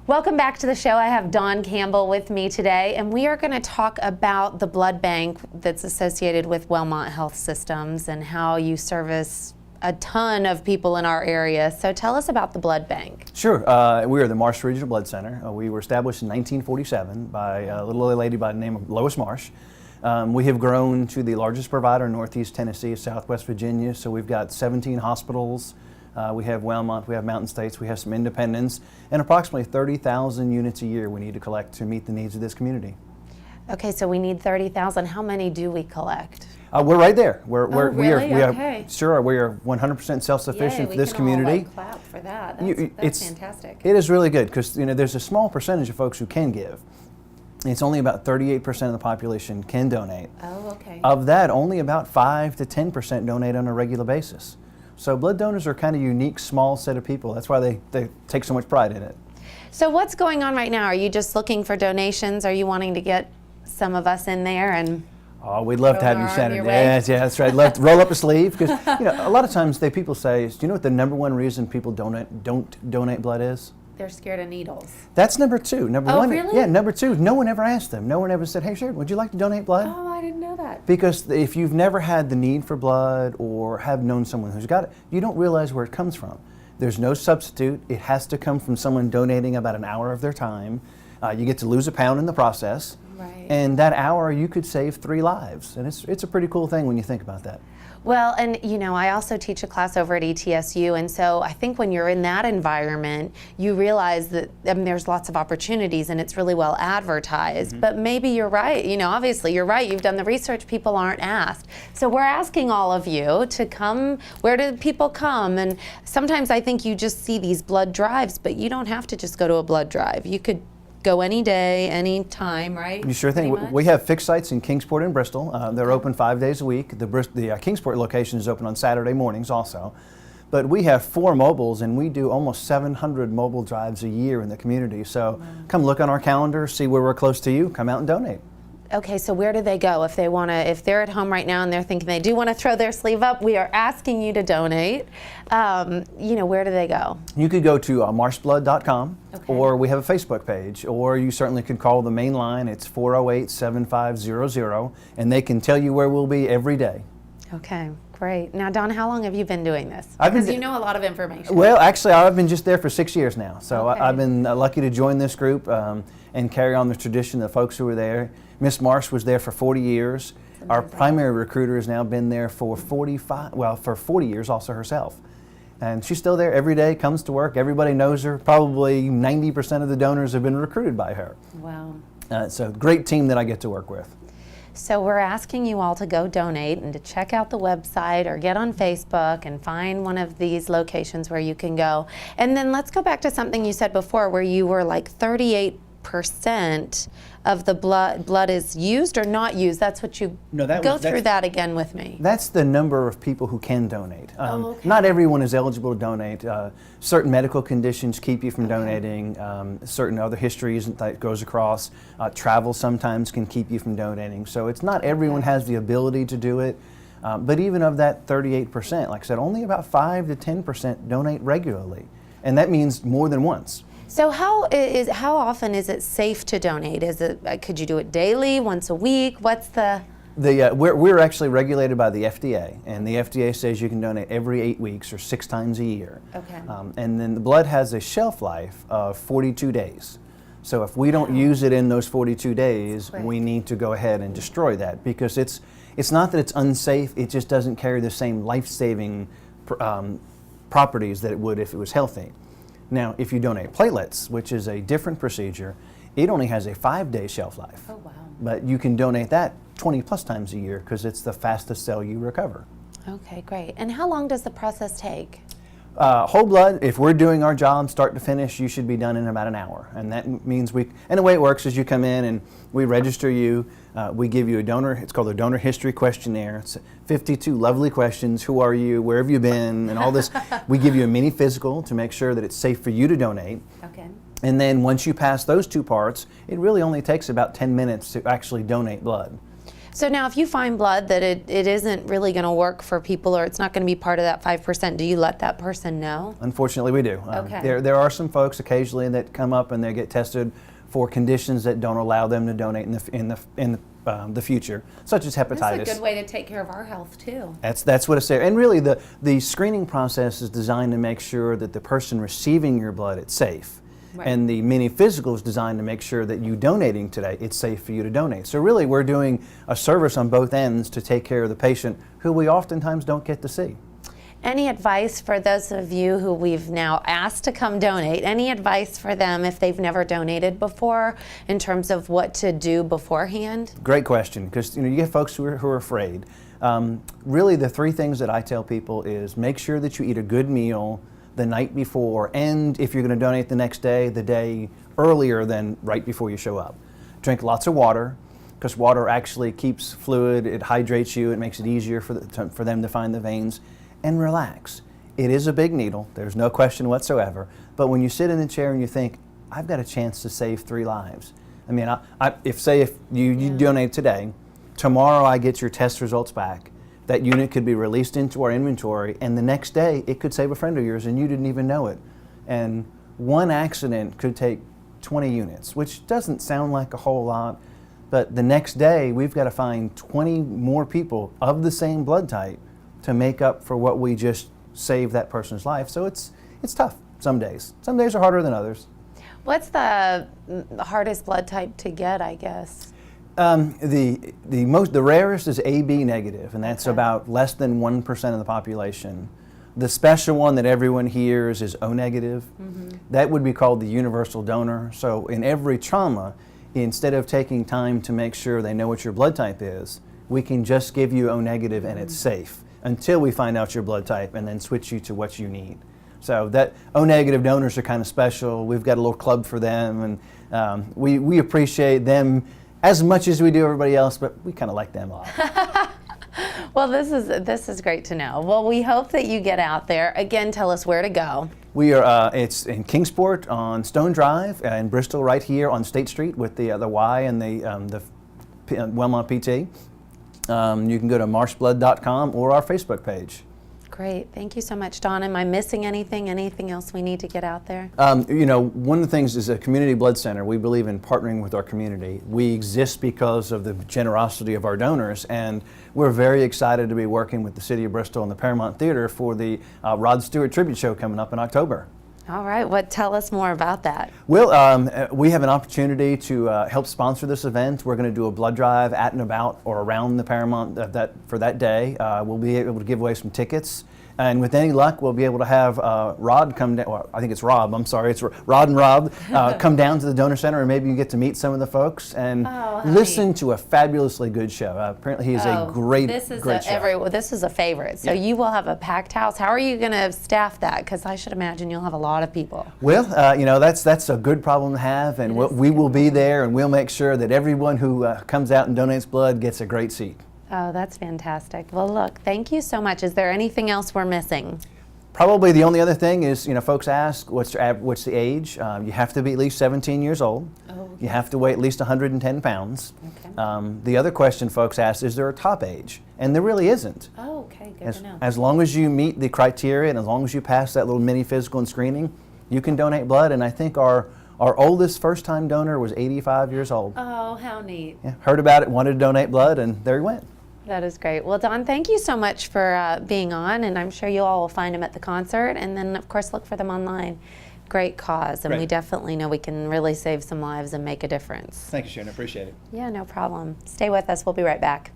Welcome back to the show. I have Dawn Campbell with me today, and we are going to talk about the blood bank that's associated with Wellmont Health Systems and how you service a ton of people in our area. So tell us about the blood bank. Sure. We are the Marsh Regional Blood Center. We were established in 1947 by a little lady by the name of Lois Marsh. We have grown to the largest provider in Northeast Tennessee, Southwest Virginia. So we've got 17 hospitals. We have Wellmont, we have Mountain States, we have some independents, and approximately 30,000 units a year we need to collect to meet the needs of this community. Okay, so we need 30,000. How many do we collect? We're right there. We are 100% self-sufficient for this community. We can all clap for that. That's fantastic. It is really good because there's a small percentage of folks who can give. It's only about 38% of the population can donate. Oh, okay. Of that, only about 5 to 10% donate on a regular basis. So blood donors are kind of a unique, small set of people. That's why they take so much pride in it. So what's going on right now? Are you just looking for donations? Are you wanting to get some of us in there and? Oh, we'd love to have you send it. Yeah, that's right. Love to roll up a sleeve because a lot of times people say, do you know what the number one reason people don't donate blood is? They're scared of needles. That's number two. Number one, really? Yeah, number two, no one ever asked them. No one ever said, hey, Sharon, would you like to donate blood? Oh, I didn't know that. Because if you've never had the need for blood or have known someone who's got it, you don't realize where it comes from. There's no substitute. It has to come from someone donating about an hour of their time. You get to lose a pound in the process. Right. And that hour, you could save 3 lives. And it's a pretty cool thing when you think about that. Well, and I also teach a class over at ETSU, and so I think when you're in that environment, you realize that there's lots of opportunities and it's really well advertised. Mm-hmm. But maybe you're right. Obviously you're right. You've done the research. People aren't asked. So we're asking all of you to come. Where do people come? And sometimes I think you just see these blood drives, but you don't have to just go to a blood drive. You could go any day, any time, right? You sure thing. We have fixed sites in Kingsport and Bristol. They're open 5 days a week. The Kingsport location is open on Saturday mornings also. But we have 4 mobiles, and we do almost 700 mobile drives a year in the community. So come look on our calendar, see where we're close to you, come out and donate. Okay, so where do they go if they're at home right now and they're thinking they do want to throw their sleeve up? We are asking you to donate. Where do they go? You could go to marshblood.com, okay. Or we have a Facebook page, or you certainly could call the main line. It's 408-7500, and they can tell you where we'll be every day. Okay, great. Now, Don, how long have you been doing this? Because you know a lot of information. Well, actually, I've been just there for 6 years now, so okay. I've been lucky to join this group and carry on the tradition of the folks who were there. Miss Marsh was there for 40 years. Our primary recruiter has now been there for 40 years also herself. And she's still there every day, comes to work. Everybody knows her. Probably 90% of the donors have been recruited by her. Wow. It's a great team that I get to work with. So we're asking you all to go donate and to check out the website or get on Facebook and find one of these locations where you can go. And then let's go back to something you said before where you were like 38% of the blood is used or not used. That's what you go through that again with me. That's the number of people who can donate. Okay. Not everyone is eligible to donate. Certain medical conditions keep you from donating. Certain other histories that goes across. Travel sometimes can keep you from donating. So it's not everyone has the ability to do it. But even of that 38%, like I said, only about 5 to 10% donate regularly. And that means more than once. So how often is it safe to donate? Could you do it daily, once a week? What's the? We're actually regulated by the FDA, and the FDA says you can donate every 8 weeks or 6 times a year. Okay. And then the blood has a shelf life of 42 days. So if we don't use it in those 42 days, we need to go ahead and destroy that because it's not that it's unsafe, it just doesn't carry the same life-saving properties that it would if it was healthy. Now, if you donate platelets, which is a different procedure, it only has a 5-day shelf life. Oh, wow. But you can donate that 20 plus times a year because it's the fastest cell you recover. Okay, great. And how long does the process take? Whole blood, if we're doing our job start to finish, you should be done in about an hour. And that means and the way it works is you come in and we register you. We give you it's called a donor history questionnaire. It's 52 lovely questions. Who are you? Where have you been? And all this. We give you a mini physical to make sure that it's safe for you to donate. Okay. And then once you pass those 2 parts, it really only takes about 10 minutes to actually donate blood. So now if you find blood that it isn't really going to work for people, or it's not going to be part of that 5%, do you let that person know? Unfortunately, we do. Okay. There are some folks occasionally that come up and they get tested for conditions that don't allow them to donate in the future, such as hepatitis. That's a good way to take care of our health too. That's what it's there. And really, the screening process is designed to make sure that the person receiving your blood, it's safe. Right. And the mini physical is designed to make sure that you donating today, it's safe for you to donate. So really, we're doing a service on both ends to take care of the patient who we oftentimes don't get to see. Any advice for those of you who we've now asked to come donate? Any advice for them if they've never donated before in terms of what to do beforehand? Great question, because you get folks who are afraid. Really, the three things that I tell people is make sure that you eat a good meal the night before, and if you're going to donate the next day, the day earlier than right before you show up. Drink lots of water, because water actually keeps fluid, it hydrates you, it makes it easier for them to find the veins. And relax. It is a big needle, there's no question whatsoever, but when you sit in the chair and you think, I've got a chance to save 3 lives. I mean, if you donate today, tomorrow I get your test results back, that unit could be released into our inventory, and the next day it could save a friend of yours and you didn't even know it. And one accident could take 20 units, which doesn't sound like a whole lot, but the next day we've got to find 20 more people of the same blood type to make up for what we just saved that person's life. So it's tough some days. Some days are harder than others. What's the hardest blood type to get, I guess? The rarest is AB negative, and that's about less than 1% of the population. The special one that everyone hears is O negative. Mm-hmm. That would be called the universal donor. So in every trauma, instead of taking time to make sure they know what your blood type is, we can just give you O negative and it's safe until we find out your blood type and then switch you to what you need. So that O negative donors are kind of special. We've got a little club for them, and we appreciate them as much as we do everybody else, but we kind of like them a lot. Well, this is great to know. Well, we hope that you get out there. Again, tell us where to go. We are. It's in Kingsport on Stone Drive, in Bristol, right here on State Street with the Y and the Wellmont PT. You can go to marshblood.com or our Facebook page. Great. Thank you so much, Don. Am I missing anything? Anything else we need to get out there? One of the things is a community blood center. We believe in partnering with our community. We exist because of the generosity of our donors, and we're very excited to be working with the City of Bristol and the Paramount Theater for the Rod Stewart Tribute Show coming up in October. All right. Tell us more about that. Well, we have an opportunity to help sponsor this event. We're going to do a blood drive at and about or around the Paramount for that day. We'll be able to give away some tickets. And with any luck, we'll be able to have Rod come down. Well, I think it's Rob. I'm sorry. It's Rod and Rob come down to the donor center, and maybe you get to meet some of the folks and listen to a fabulously good show. Apparently, he is a great show. This is a favorite. So you will have a packed house. How are you going to staff that? Because I should imagine you'll have a lot of people. Well, that's a good problem to have, and we will be there, and we'll make sure that everyone who comes out and donates blood gets a great seat. Oh, that's fantastic. Well, look, thank you so much. Is there anything else we're missing? Probably the only other thing is, folks ask, what's the age? You have to be at least 17 years old. Oh, okay. You have to weigh at least 110 pounds. Okay. The other question folks ask, is there a top age? And there really isn't. Oh, okay, good to know. As long as you meet the criteria and as long as you pass that little mini physical and screening, you can donate blood. And I think our oldest first-time donor was 85 years old. Oh, how neat. Yeah, heard about it, wanted to donate blood, and there he went. That is great. Well, Don, thank you so much for being on, and I'm sure you all will find him at the concert, and then, of course, look for them online. Great cause, and we definitely know we can really save some lives and make a difference. Thank you, Sharon. I appreciate it. Yeah, no problem. Stay with us. We'll be right back.